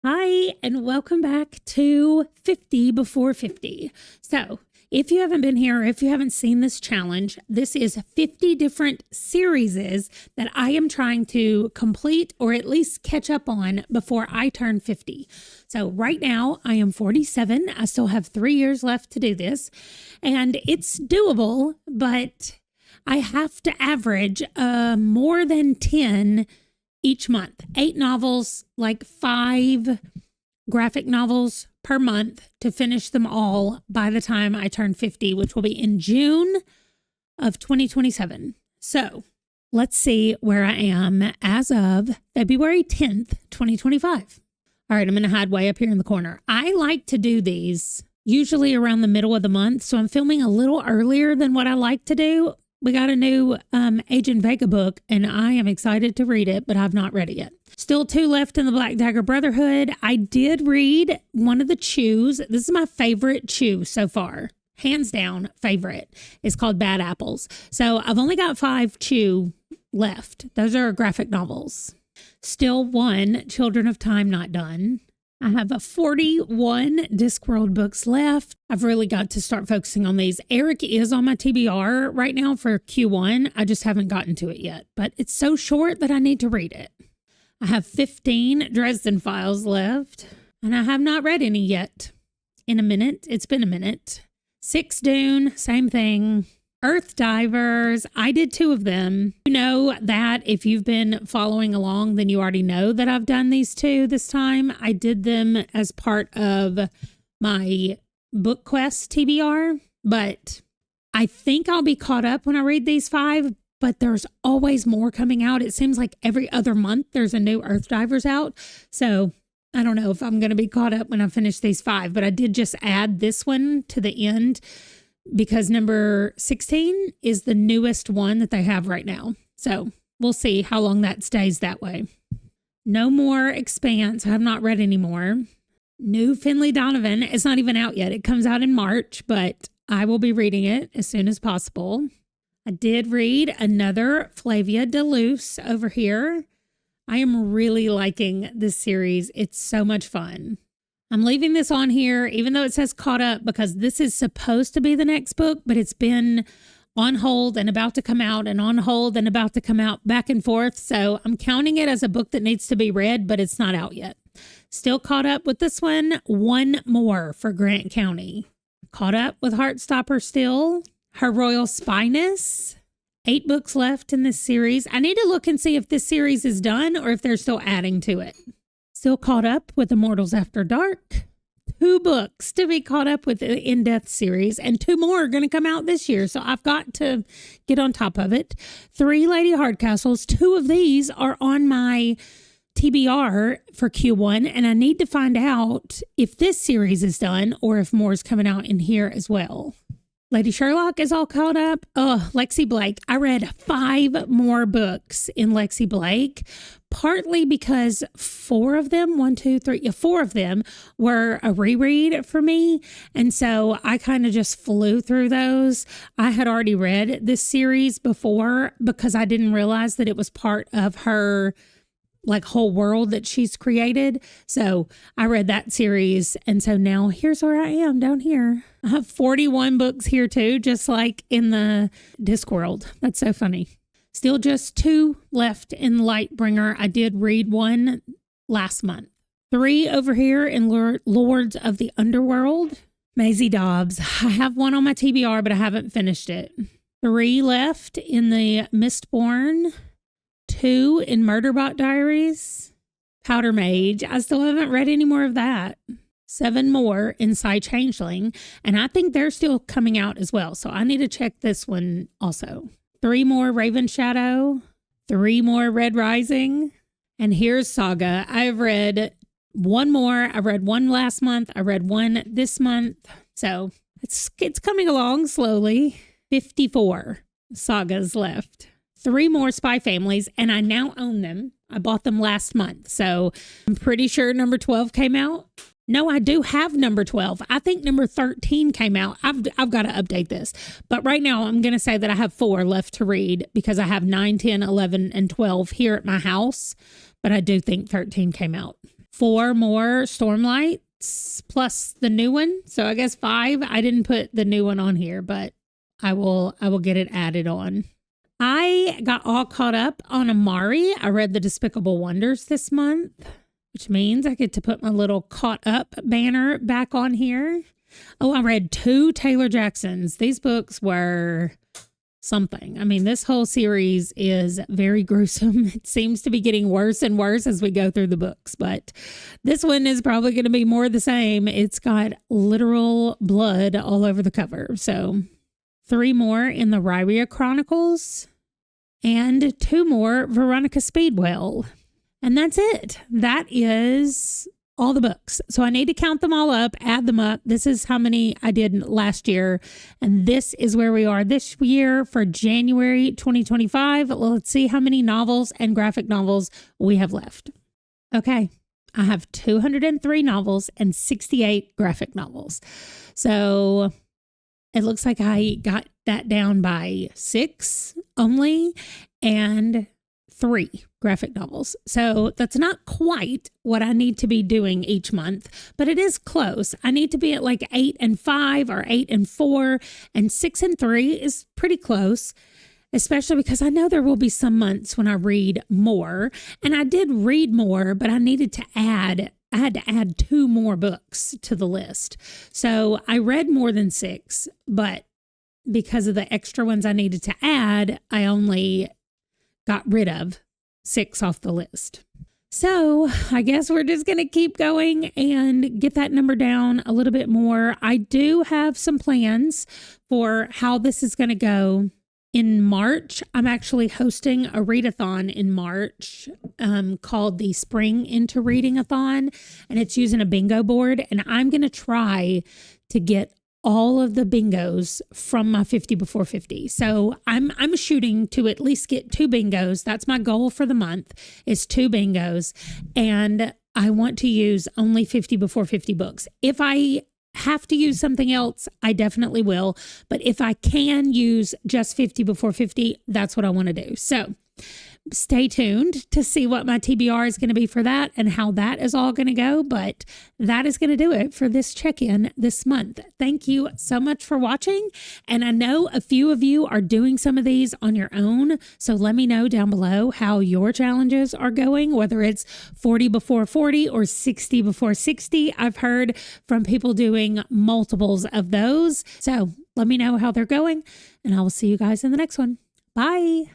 Hi, and welcome back to 50 Before 50. So, if you haven't been here, or if you haven't seen this challenge, this is 50 different series that I am trying to complete or at least catch up on before I turn 50. So right now I am 47. I still have 3 years left to do this, and it's doable, but I have to average more than 10 each month. 8 novels, like 5 graphic novels per month to finish them all by the time I turn 50, which will be in June of 2027. So let's see where I am as of February 10th, 2025. All right, I'm going to hide way up here in the corner. I like to do these usually around the middle of the month, so I'm filming a little earlier than what I like to do. We got a new Agent Vega book, and I am excited to read it, but I've not read it yet. Still 2 left in the Black Dagger Brotherhood. I did read one of the chews. This is my favorite chew so far. Hands down favorite. It's called Bad Apples. So I've only got 5 chew left. Those are graphic novels. Still 1 Children of Time not done. I have 41 Discworld books left. I've really got to start focusing on these. Eric is on my TBR right now for Q1. I just haven't gotten to it yet, but it's so short that I need to read it. I have 15 Dresden Files left, and I have not read any yet. In a minute. It's been a minute. 6 Dune, same thing. Earth Divers, I did 2 of them. You know that if you've been following along, then you already know that I've done these 2 this time. I did them as part of my Book Quest TBR, but I think I'll be caught up when I read these 5, but there's always more coming out. It seems like every other month there's a new Earth Divers out. So I don't know if I'm going to be caught up when I finish these 5, but I did just add this one to the end because number 16 is the newest one that they have right now. So we'll see how long that stays that way. No more Expanse. I have not read any more. New Finley Donovan. It's not even out yet. It comes out in March, but I will be reading it as soon as possible. I did read another Flavia DeLuce over here. I am really liking this series. It's so much fun. I'm leaving this on here, even though it says caught up, because this is supposed to be the next book, but it's been on hold and about to come out and on hold and about to come out, back and forth. So I'm counting it as a book that needs to be read, but it's not out yet. Still caught up with this one. 1 more for Grant County. Caught up with Heartstopper still. Her Royal Spyness. 8 books left in this series. I need to look and see if this series is done or if they're still adding to it. Still caught up with Immortals After Dark. 2 books to be caught up with the In Death series, and 2 more are going to come out this year, so I've got to get on top of it. 3 Lady Hardcastles. 2 of these are on my TBR for Q1, and I need to find out if this series is done or if more is coming out in here as well. Lady Sherlock is all caught up. Oh, Lexi Blake. I read 5 more books in Lexi Blake, partly because 4 of them, 4 of them were a reread for me. And so I kind of just flew through those. I had already read this series before because I didn't realize that it was part of her whole world that she's created. So I read that series. And so now here's where I am down here. I have 41 books here too, just like in the Discworld. That's so funny. Still just 2 left in Lightbringer. I did read 1 last month. 3 over here in Lords of the Underworld. Maisie Dobbs. I have 1 on my TBR, but I haven't finished it. 3 left in the Mistborn. 2 in Murderbot Diaries. Powder Mage. I still haven't read any more of that. 7 more in Psy Changeling. And I think they're still coming out as well. So I need to check this one also. 3 more Raven Shadow. 3 more Red Rising. And here's Saga. I've read 1 more. I read 1 last month. I read 1 this month. So it's coming along slowly. 54 sagas left. 3 more Spy Families, and I now own them. I bought them last month, so I'm pretty sure number 12 came out. No, I do have number 12. I think number 13 came out. I've got to update this. But right now, I'm going to say that I have 4 left to read because I have 9, 10, 11, and 12 here at my house. But I do think 13 came out. 4 more Stormlights plus the new one. So I guess 5. I didn't put the new one on here, but I will get it added on. I got all caught up on Amari. I read The Despicable Wonders this month, which means I get to put my little caught up banner back on here. Oh, I read 2 Taylor Jacksons. These books were something. I mean, this whole series is very gruesome. It seems to be getting worse and worse as we go through the books, but this one is probably going to be more of the same. It's got literal blood all over the cover. So 3 more in the Ryria Chronicles and 2 more Veronica Speedwell. And that's it. That is all the books. So I need to count them all up, add them up. This is how many I did last year. And this is where we are this year for January 2025. Let's see how many novels and graphic novels we have left. Okay. I have 203 novels and 68 graphic novels. So it looks like I got that down by 6 only and 3 graphic novels. So that's not quite what I need to be doing each month, but it is close. I need to be at like 8 and 5 or 8 and 4, and 6 and 3 is pretty close, especially because I know there will be some months when I read more, and I did read more, but I had to add 2 more books to the list. So I read more than 6, but because of the extra ones I needed to add, I only got rid of 6 off the list. So I guess we're just going to keep going and get that number down a little bit more. I do have some plans for how this is going to go. In March, I'm actually hosting a readathon in March called the Spring Into Reading-a-thon, and it's using a bingo board, and I'm going to try to get all of the bingos from my 50 before 50. So I'm shooting to at least get 2 bingos. That's my goal for the month, is 2 bingos. And I want to use only 50 before 50 books. If I have to use something else, I definitely will. But if I can use just 50 before 50, that's what I want to do. So stay tuned to see what my TBR is going to be for that and how that is all going to go. But that is going to do it for this check-in this month. Thank you so much for watching. And I know a few of you are doing some of these on your own. So let me know down below how your challenges are going, whether it's 40 before 40 or 60 before 60. I've heard from people doing multiples of those. So let me know how they're going, and I will see you guys in the next one. Bye.